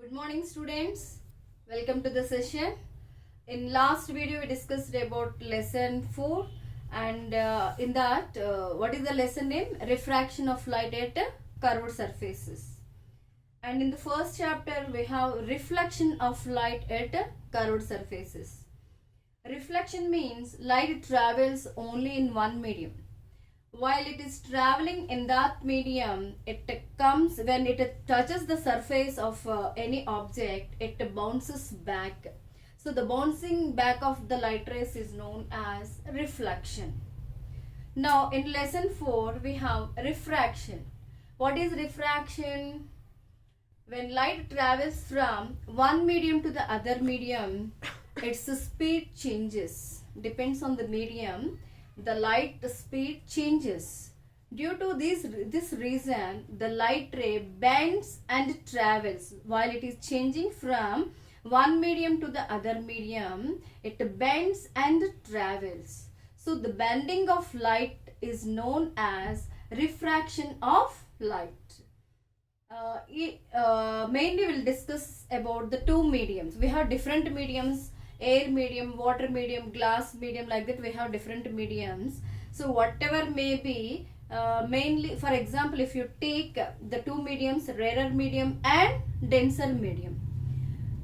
Good morning students, welcome to the session. In last video we discussed about lesson 4 and in that what is the lesson name? Refraction of light at curved surfaces. And in the first chapter we have reflection of light at curved surfaces. Reflection means light travels only in one medium. While it is traveling in that medium, it comes when it touches the surface of any object, it bounces back. So the bouncing back of the light rays is known as reflection. Now in lesson 4 we have refraction. What is refraction? When light travels from one medium to the other medium, its speed changes. Depends on the medium. The light speed changes. Due to this reason, the light ray bends and travels. While it is changing from one medium to the other medium, it bends and travels. So the bending of light is known as refraction of light. Mainly we'll discuss about the two mediums. We have different mediums: air medium, water medium, glass medium, like that we have different mediums. So whatever may be, mainly for example, if you take the two mediums, rarer medium and denser medium.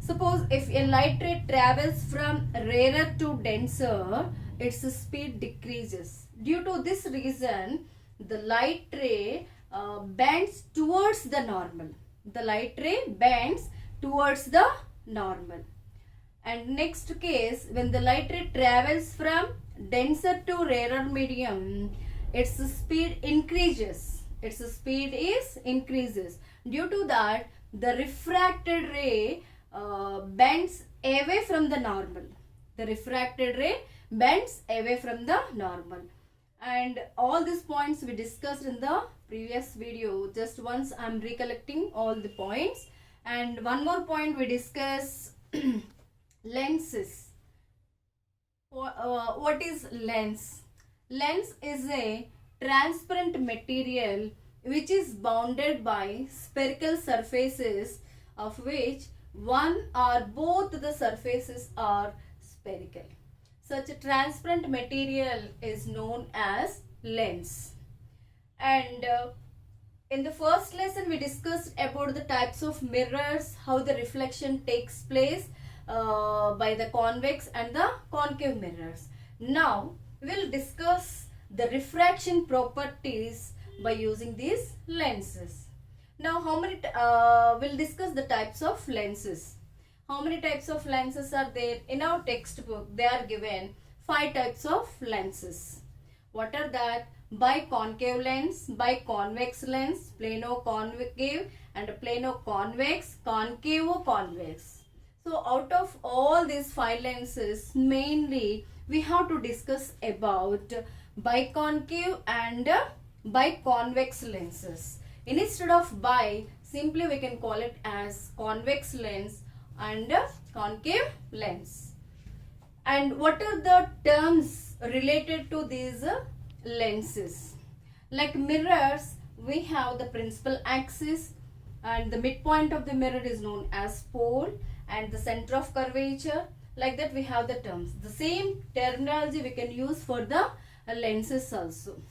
Suppose if a light ray travels from rarer to denser, its speed decreases. Due to this reason, the light ray bends towards the normal. The light ray bends towards the normal. And next case, when the light ray travels from denser to rarer medium, its speed increases. Its speed is increases. Due to that, the refracted ray bends away from the normal. The refracted ray bends away from the normal. And all these points we discussed in the previous video. Just once I am recollecting all the points. And one more point we discuss lenses. What is lens? Lens is a transparent material which is bounded by spherical surfaces of which one or both the surfaces are spherical. Such a transparent material is known as lens. And in the first lesson we discussed about the types of mirrors, how the reflection takes place by the convex and the concave mirrors. Now we'll discuss the refraction properties by using these lenses. Now we'll discuss the types of lenses. How many types of lenses are there? In our textbook they are given 5 types of lenses. What are that? Biconcave lens, biconvex lens, plano-concave and plano-convex, concavo-convex. So out of all these 5 lenses, mainly we have to discuss about biconcave and biconvex lenses. Instead of bi, simply we can call it as convex lens and concave lens. And what are the terms related to these lenses? Like mirrors, we have the principal axis and the midpoint of the mirror is known as pole and the center of curvature. Like that we have the terms. The same terminology we can use for the lenses also.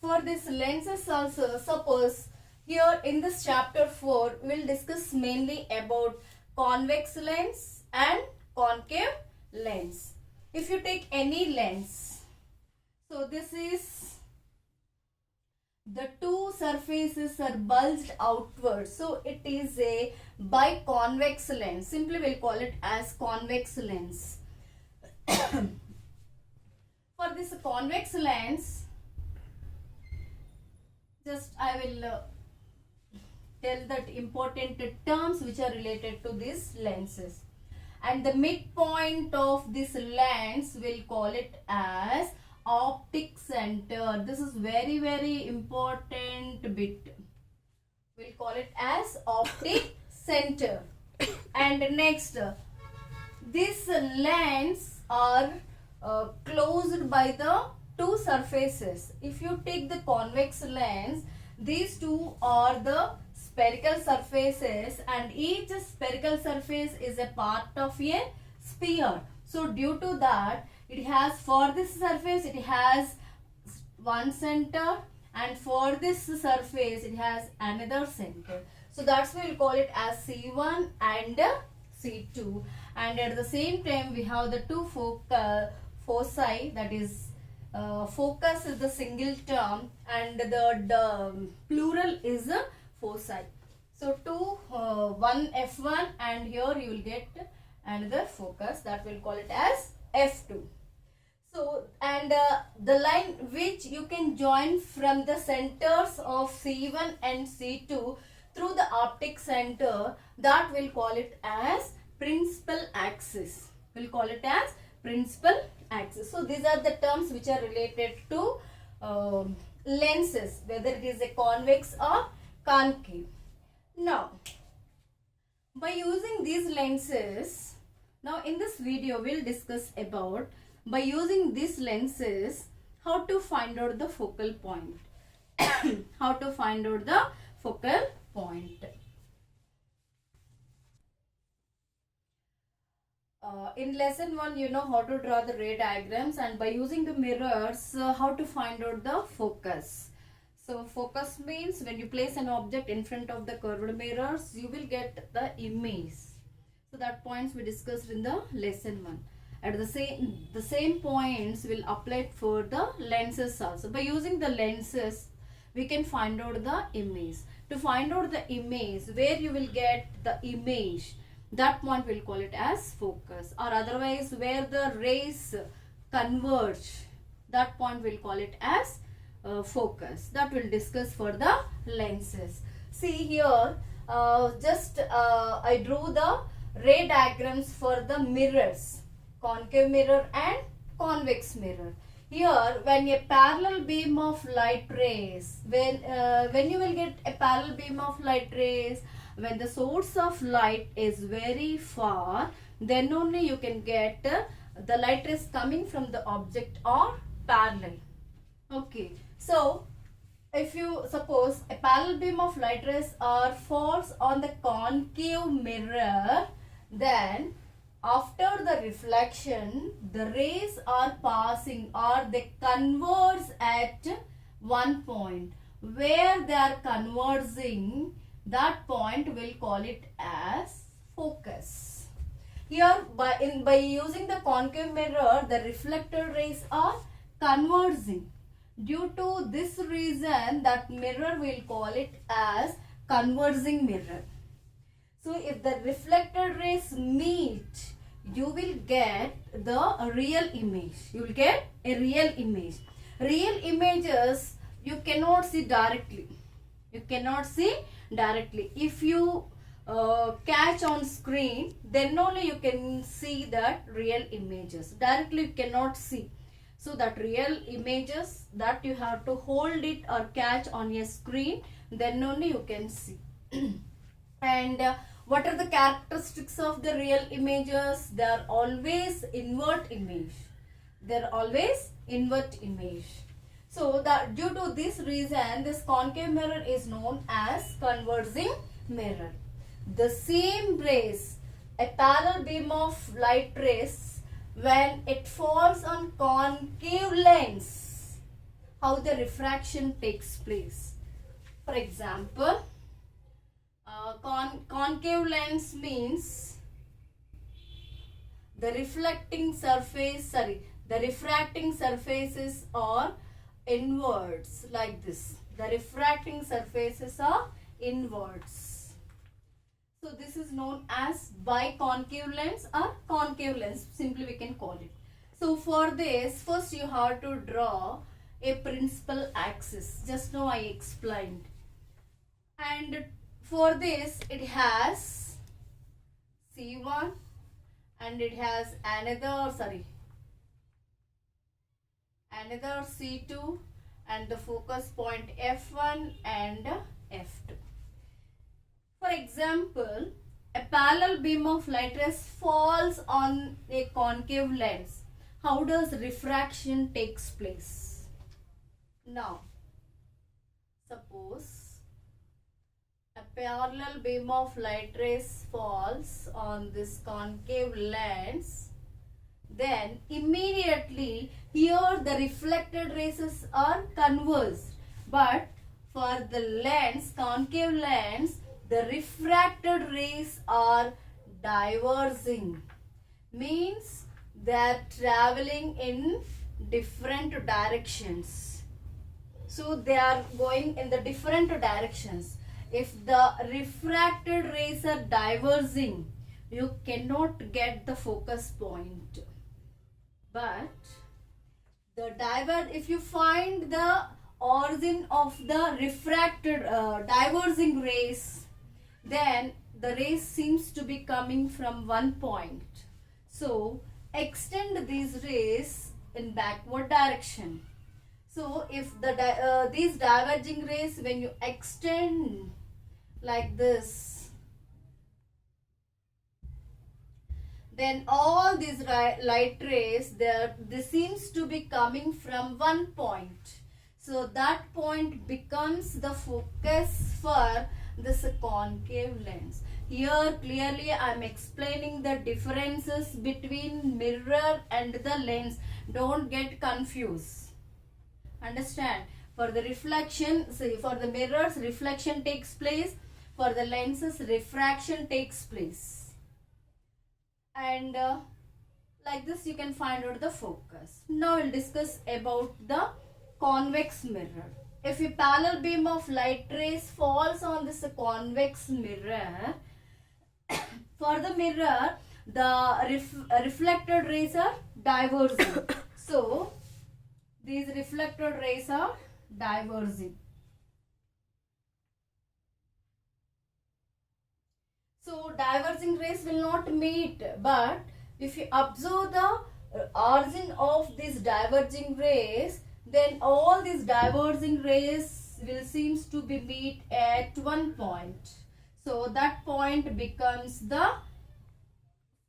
For this lenses also, suppose here in this chapter 4 we will discuss mainly about convex lens and concave lens. If you take any lens, so this is the two surfaces are bulged outwards, so it is a biconvex lens. Simply we'll call it as convex lens. For this convex lens, just I will tell that important terms which are related to these lenses. And the midpoint of this lens, we'll call it as optic center. This is very important bit. We'll call it as optic center. And next, this lens are closed by the two surfaces. If you take the convex lens, these two are the spherical surfaces, and each spherical surface is a part of a sphere. So due to that, it has, for this surface it has one center, and for this surface it has another center. So that's why we'll call it as C1 and C2. And at the same time we have the two foci, that is focus is the single term and the plural is a foci. So one F1, and here you will get another focus, that will call it as F2. So, and the line which you can join from the centers of C1 and C2 through the optic center, that will call it as principal axis. We'll call it as principal axis. So these are the terms which are related to lenses, whether it is a convex or concave. Now, by using these lenses, now in this video we'll discuss about, by using these lenses, how to find out the focal point. How to find out the focal point. In lesson 1, you know how to draw the ray diagrams, and by using the mirrors, how to find out the focus. So focus means when you place an object in front of the curved mirrors, you will get the image. So that points we discussed in the lesson 1. At the same points will apply for the lenses also. By using the lenses, we can find out the image. To find out the image, where you will get the image, that point we'll call it as focus, or otherwise where the rays converge, that point we'll call it as focus. That we'll discuss for the lenses. See here, I drew the ray diagrams for the mirrors, concave mirror and convex mirror. Here, when a parallel beam of light rays, when you will get a parallel beam of light rays, when the source of light is very far, then only you can get the light rays coming from the object or parallel. Okay, so if you suppose a parallel beam of light rays falls on the concave mirror, then after the reflection, the rays are passing or they converge at one point. Where they are converging, that point we'll call it as focus. Here, by using the concave mirror, the reflected rays are converging. Due to this reason, that mirror we'll call it as converging mirror. So if the reflected rays meet, you will get the real image. You will get a real image. Real images you cannot see directly. You cannot see directly. If you catch on screen, then only you can see that real images. Directly you cannot see. So that real images, that you have to hold it or catch on your screen, then only you can see. And what are the characteristics of the real images? They are always invert image. They are always invert image. So due to this reason, this concave mirror is known as converging mirror. The same rays, a parallel beam of light rays, when it falls on concave lens, how the refraction takes place. For example, concave lens means the refracting surfaces are inwards, like this. The refracting surfaces are inwards. So this is known as biconcave lens or concave lens, simply we can call it. So for this, first you have to draw a principal axis. Just now I explained. And for this, it has C1 and it has another C2 and the focus point F1 and F2. For example, a parallel beam of light rays falls on a concave lens. How does refraction takes place? Now, suppose a parallel beam of light rays falls on this concave lens, then immediately here the reflected rays are converged. But for the lens, concave lens, the refracted rays are diverging. Means they are traveling in different directions. So they are going in the different directions. If the refracted rays are diverging, you cannot get the focus point. But if you find the origin of the refracted diverging rays, then the rays seems to be coming from one point. So extend these rays in backward direction. So if these diverging rays, when you extend like this, then all these light rays, this seems to be coming from one point. So that point becomes the focus for this concave lens. Here clearly I am explaining the differences between mirror and the lens. Don't get confused. Understand? For the reflection, see, for the mirrors, reflection takes place. For the lenses, refraction takes place. And like this you can find out the focus. Now we'll discuss about the convex mirror. If a parallel beam of light rays falls on this convex mirror, for the mirror, the reflected rays are diverging. So these reflected rays are diverging. So diverging rays will not meet, but if you observe the origin of these diverging rays, then all these diverging rays will seems to be meet at one point. So that point becomes the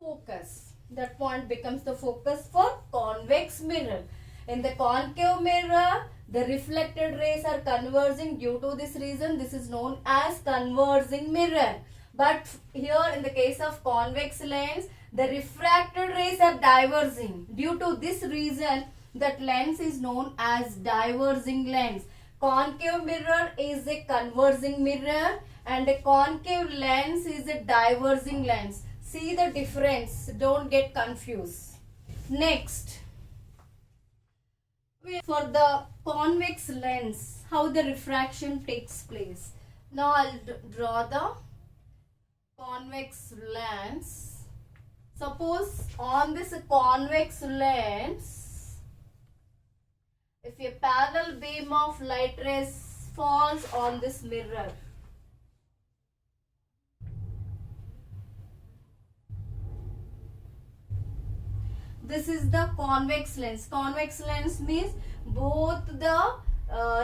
focus. That point becomes the focus for convex mirror. In the concave mirror, the reflected rays are converging. Due to this reason, this is known as converging mirror. But here in the case of convex lens, the refracted rays are diverging. Due to this reason, that lens is known as diverging lens. Concave mirror is a converging mirror and a concave lens is a diverging lens. See the difference. Don't get confused. Next, for the convex lens, how the refraction takes place. Now I'll draw the convex lens. Suppose on this convex lens, if a parallel beam of light rays falls on this mirror, this is the convex lens. Convex lens means both the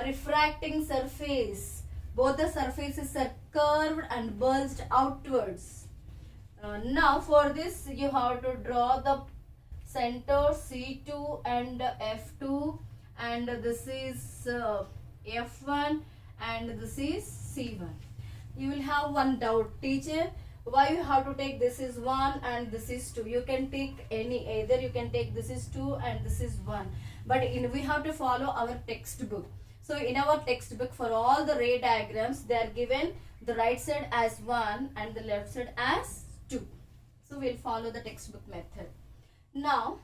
refracting surface, both the surfaces are curved and bulged outwards. Now for this you have to draw the center C2 and F2, and this is F1 and this is C1. You will have one doubt, teacher, why you have to take this is 1 and this is 2? You can take any, either you can take this is 2 and this is 1, but we have to follow our textbook. So in our textbook, for all the ray diagrams, they are given the right side as 1 and the left side as 2. So we'll follow the textbook method. Now,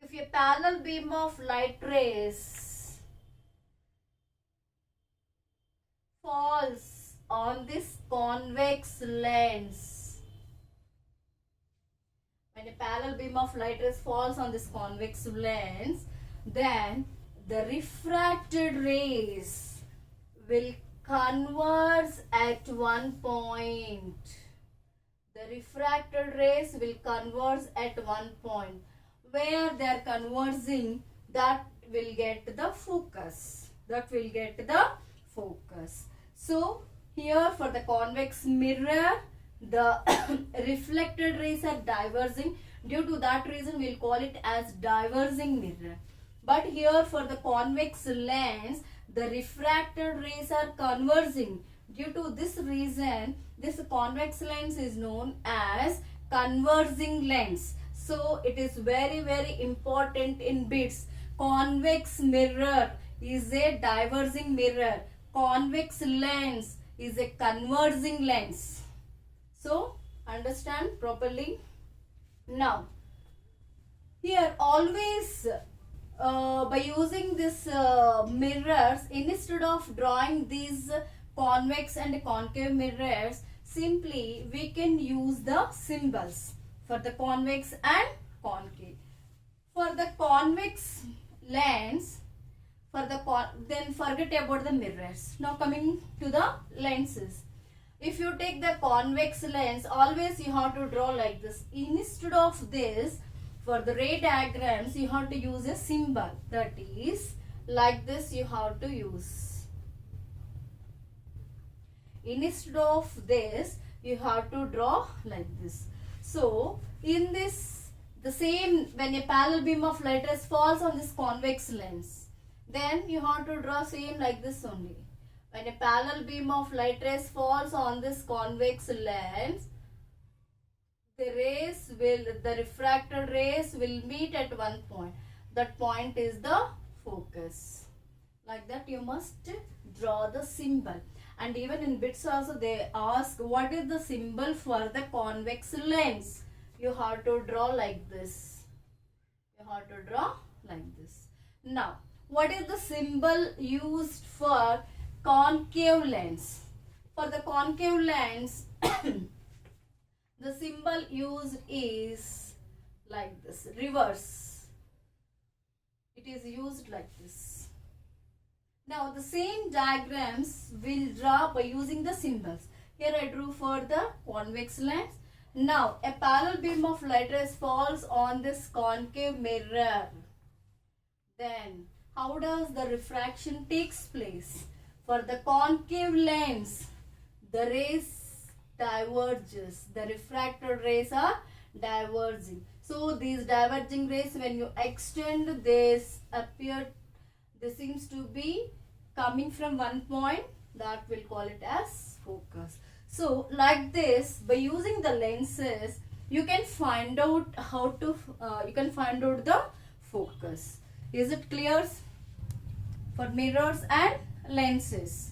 if a parallel beam of light rays falls on this convex lens, when a parallel beam of light rays falls on this convex lens, then the refracted rays will converge at one point. The refracted rays will converge at one point. Where they are converging, that will get the focus. That will get the focus. So here for the convex mirror, the reflected rays are diverging. Due to that reason, we will call it as diverging mirror. But here for the convex lens, the refracted rays are converging. Due to this reason, this convex lens is known as converging lens. So it is very important in bits. Convex mirror is a diverging mirror. Convex lens is a converging lens. So understand properly. Now here always by using this mirrors, instead of drawing these convex and concave mirrors, simply we can use the symbols for the convex and concave. For the convex lens, then forget about the mirrors. Now coming to the lenses. If you take the convex lens, always you have to draw like this. Instead of this, for the ray diagrams, you have to use a symbol. That is, like this you have to use. Instead of this, you have to draw like this. So, in this, the same, when a parallel beam of light rays falls on this convex lens, then you have to draw same like this only. When a parallel beam of light rays falls on this convex lens, the refracted rays will meet at one point. That point is the focus. Like that you must draw the symbol. And even in bits also they ask what is the symbol for the convex lens. You have to draw like this. You have to draw like this. Now, what is the symbol used for concave lens? For the concave lens, the symbol used is like this, reverse. It is used like this. Now the same diagrams will draw by using the symbols. Here I drew for the convex lens. Now a parallel beam of light rays falls on this concave mirror. Then how does the refraction takes place? For the concave lens, the rays diverges. The refracted rays are diverging. So these diverging rays, when you extend, this seems to be coming from one point. That will call it as focus. So like this, by using the lenses, you can find out the focus. Is it clear for mirrors and lenses?